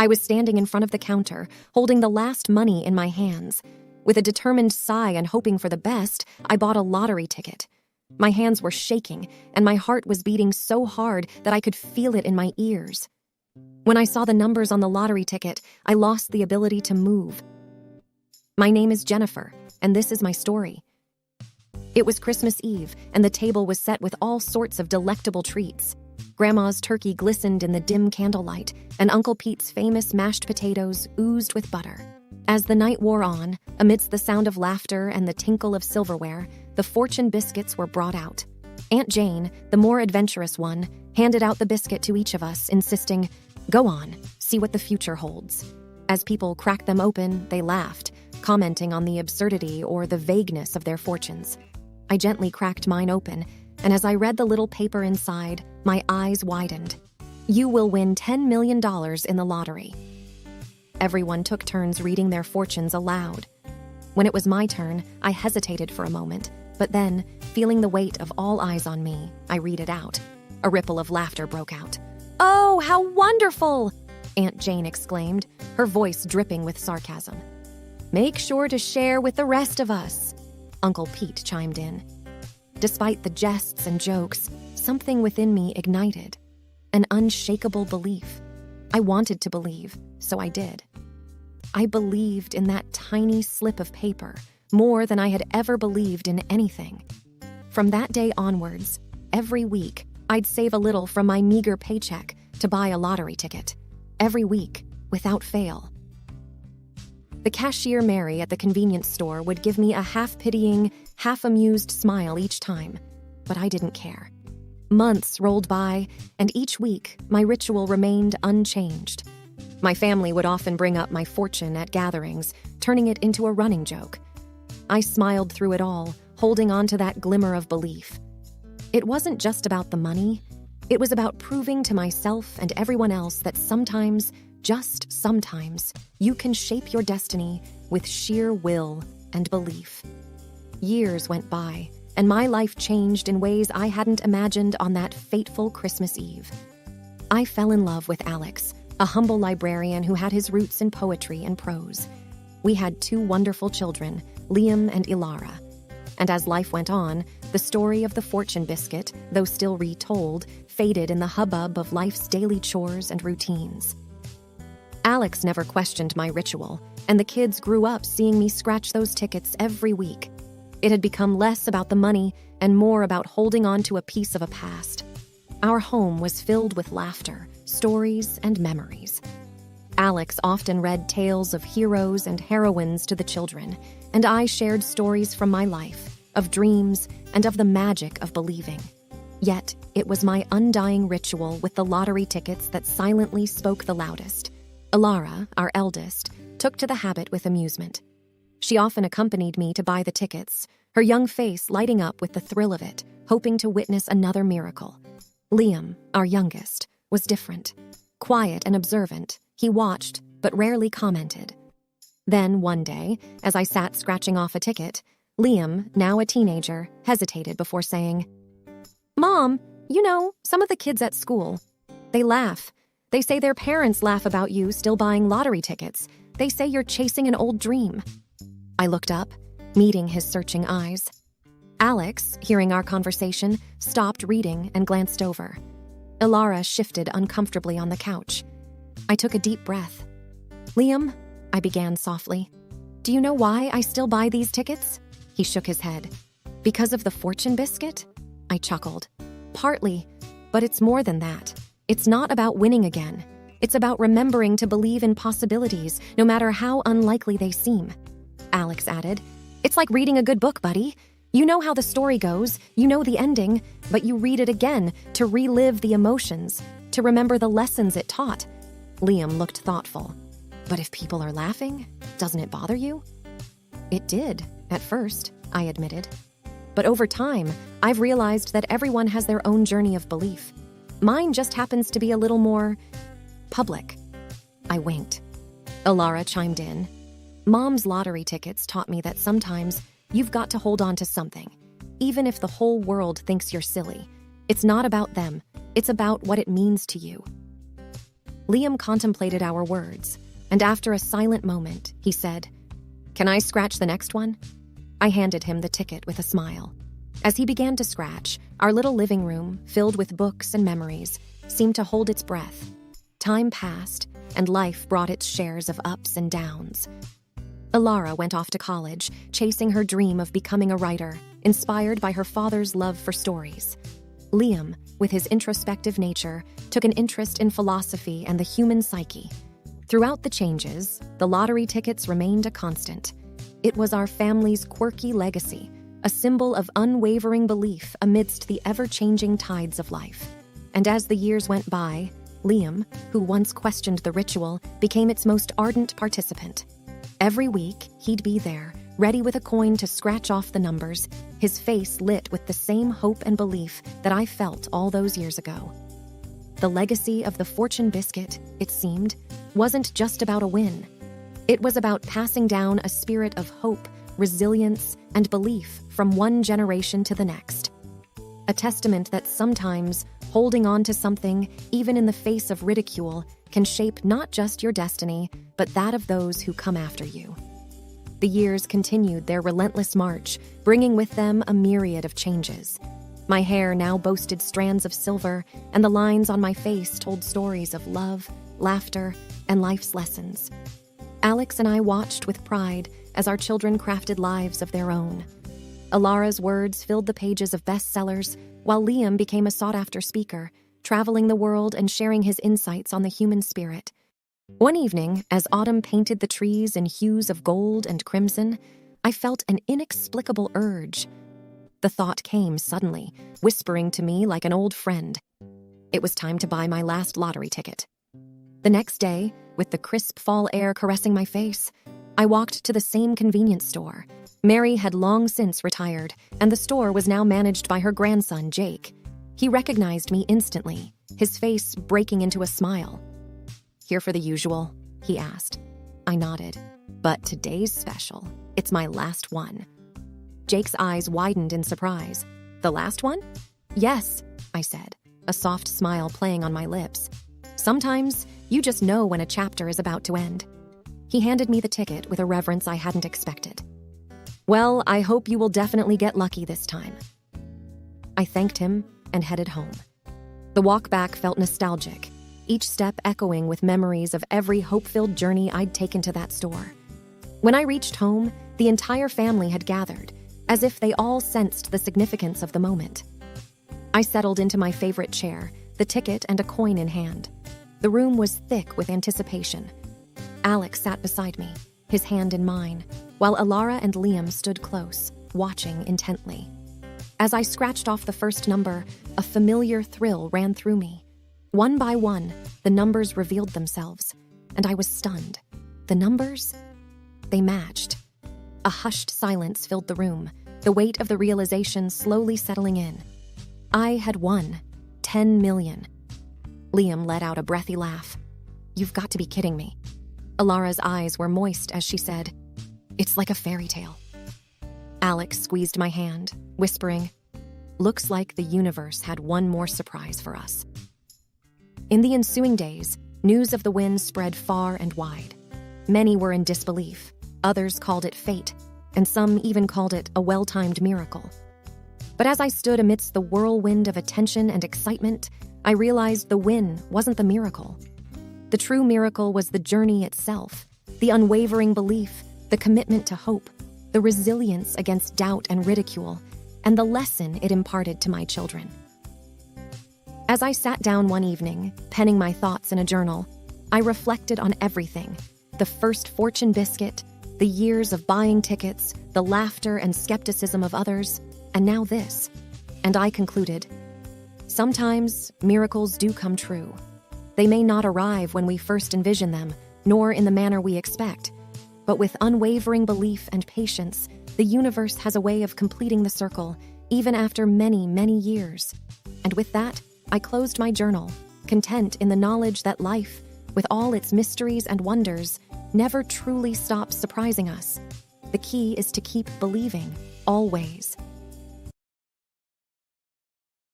I was standing in front of the counter, holding the last money in my hands. With a determined sigh and hoping for the best, I bought a lottery ticket. My hands were shaking, and my heart was beating so hard that I could feel it in my ears. When I saw the numbers on the lottery ticket, I lost the ability to move. My name is Jennifer, and this is my story. It was Christmas Eve, and the table was set with all sorts of delectable treats. Grandma's turkey glistened in the dim candlelight, and Uncle Pete's famous mashed potatoes oozed with butter. As the night wore on, amidst the sound of laughter and the tinkle of silverware, the fortune biscuits were brought out. Aunt Jane, the more adventurous one, handed out the biscuit to each of us, insisting, "Go on, see what the future holds." As people cracked them open, they laughed, commenting on the absurdity or the vagueness of their fortunes. I gently cracked mine open, and as I read the little paper inside, my eyes widened. "You will win $10 million in the lottery." Everyone took turns reading their fortunes aloud. When it was my turn, I hesitated for a moment, but then, feeling the weight of all eyes on me, I read it out. A ripple of laughter broke out. "Oh, how wonderful!" Aunt Jane exclaimed, her voice dripping with sarcasm. "Make sure to share with the rest of us," Uncle Pete chimed in. Despite the jests and jokes, something within me ignited. An unshakable belief. I wanted to believe, so I did. I believed in that tiny slip of paper more than I had ever believed in anything. From that day onwards, every week, I'd save a little from my meager paycheck to buy a lottery ticket. Every week, without fail. The cashier Mary at the convenience store would give me a half-pitying, half-amused smile each time, but I didn't care. Months rolled by, and each week, my ritual remained unchanged. My family would often bring up my fortune at gatherings, turning it into a running joke. I smiled through it all, holding on to that glimmer of belief. It wasn't just about the money. It was about proving to myself and everyone else that sometimes, just sometimes, you can shape your destiny with sheer will and belief. Years went by, and my life changed in ways I hadn't imagined on that fateful Christmas Eve. I fell in love with Alex, a humble librarian who had his roots in poetry and prose. We had 2 wonderful children, Liam and Ilara. And as life went on, the story of the fortune biscuit, though still retold, faded in the hubbub of life's daily chores and routines. Alex never questioned my ritual, and the kids grew up seeing me scratch those tickets every week. It had become less about the money and more about holding on to a piece of a past. Our home was filled with laughter, stories, and memories. Alex often read tales of heroes and heroines to the children, and I shared stories from my life, of dreams, and of the magic of believing. Yet, it was my undying ritual with the lottery tickets that silently spoke the loudest. Ilara, our eldest, took to the habit with amusement. She often accompanied me to buy the tickets, her young face lighting up with the thrill of it, hoping to witness another miracle. Liam, our youngest, was different. Quiet and observant, he watched, but rarely commented. Then, one day, as I sat scratching off a ticket, Liam, now a teenager, hesitated before saying, "Mom, you know, some of the kids at school, they laugh. They say their parents laugh about you still buying lottery tickets. They say you're chasing an old dream." I looked up, meeting his searching eyes. Alex, hearing our conversation, stopped reading and glanced over. Ilara shifted uncomfortably on the couch. I took a deep breath. "Liam," I began softly, "do you know why I still buy these tickets?" He shook his head. "Because of the fortune biscuit?" I chuckled. "Partly, but it's more than that. It's not about winning again. It's about remembering to believe in possibilities, no matter how unlikely they seem." Alex added, "It's like reading a good book, buddy. You know how the story goes, you know the ending, but you read it again to relive the emotions, to remember the lessons it taught." Liam looked thoughtful. "But if people are laughing, doesn't it bother you?" "It did, at first," I admitted. "But over time, I've realized that everyone has their own journey of belief. Mine just happens to be a little more public." I winked. Ilara chimed in. "Mom's lottery tickets taught me that sometimes you've got to hold on to something, even if the whole world thinks you're silly. It's not about them. It's about what it means to you." Liam contemplated our words, and after a silent moment, he said, "Can I scratch the next one?" I handed him the ticket with a smile. As he began to scratch, our little living room, filled with books and memories, seemed to hold its breath. Time passed, and life brought its shares of ups and downs. Alara went off to college, chasing her dream of becoming a writer, inspired by her father's love for stories. Liam, with his introspective nature, took an interest in philosophy and the human psyche. Throughout the changes, the lottery tickets remained a constant. It was our family's quirky legacy, a symbol of unwavering belief amidst the ever-changing tides of life. And as the years went by, Liam, who once questioned the ritual, became its most ardent participant. Every week, he'd be there, ready with a coin to scratch off the numbers, his face lit with the same hope and belief that I felt all those years ago. The legacy of the fortune biscuit, it seemed, wasn't just about a win. It was about passing down a spirit of hope, resilience, and belief from one generation to the next. A testament that sometimes holding on to something, even in the face of ridicule, can shape not just your destiny, but that of those who come after you. The years continued their relentless march, bringing with them a myriad of changes. My hair now boasted strands of silver, and the lines on my face told stories of love, laughter, and life's lessons. Alex and I watched with pride as our children crafted lives of their own. Alara's words filled the pages of bestsellers, while Liam became a sought-after speaker, traveling the world and sharing his insights on the human spirit. One evening, as autumn painted the trees in hues of gold and crimson, I felt an inexplicable urge. The thought came suddenly, whispering to me like an old friend. It was time to buy my last lottery ticket. The next day, with the crisp fall air caressing my face, I walked to the same convenience store. Mary had long since retired, and the store was now managed by her grandson, Jake. He recognized me instantly, his face breaking into a smile. "Here for the usual?" he asked. I nodded. "But today's special. It's my last one." Jake's eyes widened in surprise. "The last one?" "Yes," I said, a soft smile playing on my lips. "Sometimes you just know when a chapter is about to end." He handed me the ticket with a reverence I hadn't expected. "Well, I hope you will definitely get lucky this time." I thanked him and headed home. The walk back felt nostalgic, each step echoing with memories of every hope-filled journey I'd taken to that store. When I reached home, the entire family had gathered, as if they all sensed the significance of the moment. I settled into my favorite chair, the ticket and a coin in hand. The room was thick with anticipation. Alex sat beside me, his hand in mine, while Alara and Liam stood close, watching intently. As I scratched off the first number, a familiar thrill ran through me. One by one, the numbers revealed themselves, and I was stunned. The numbers? They matched. A hushed silence filled the room, the weight of the realization slowly settling in. I had won 10 million. Liam let out a breathy laugh. "You've got to be kidding me." Alara's eyes were moist as she said, "It's like a fairy tale." Alex squeezed my hand, whispering, "Looks like the universe had one more surprise for us." In the ensuing days, news of the win spread far and wide. Many were in disbelief, others called it fate, and some even called it a well-timed miracle. But as I stood amidst the whirlwind of attention and excitement, I realized the win wasn't the miracle. The true miracle was the journey itself, the unwavering belief, the commitment to hope, the resilience against doubt and ridicule, and the lesson it imparted to my children. As I sat down one evening, penning my thoughts in a journal, I reflected on everything: the first fortune biscuit, the years of buying tickets, the laughter and skepticism of others, and now this. And I concluded, sometimes miracles do come true. They may not arrive when we first envision them, nor in the manner we expect. But with unwavering belief and patience, the universe has a way of completing the circle, even after many, many years. And with that, I closed my journal, content in the knowledge that life, with all its mysteries and wonders, never truly stops surprising us. The key is to keep believing, always.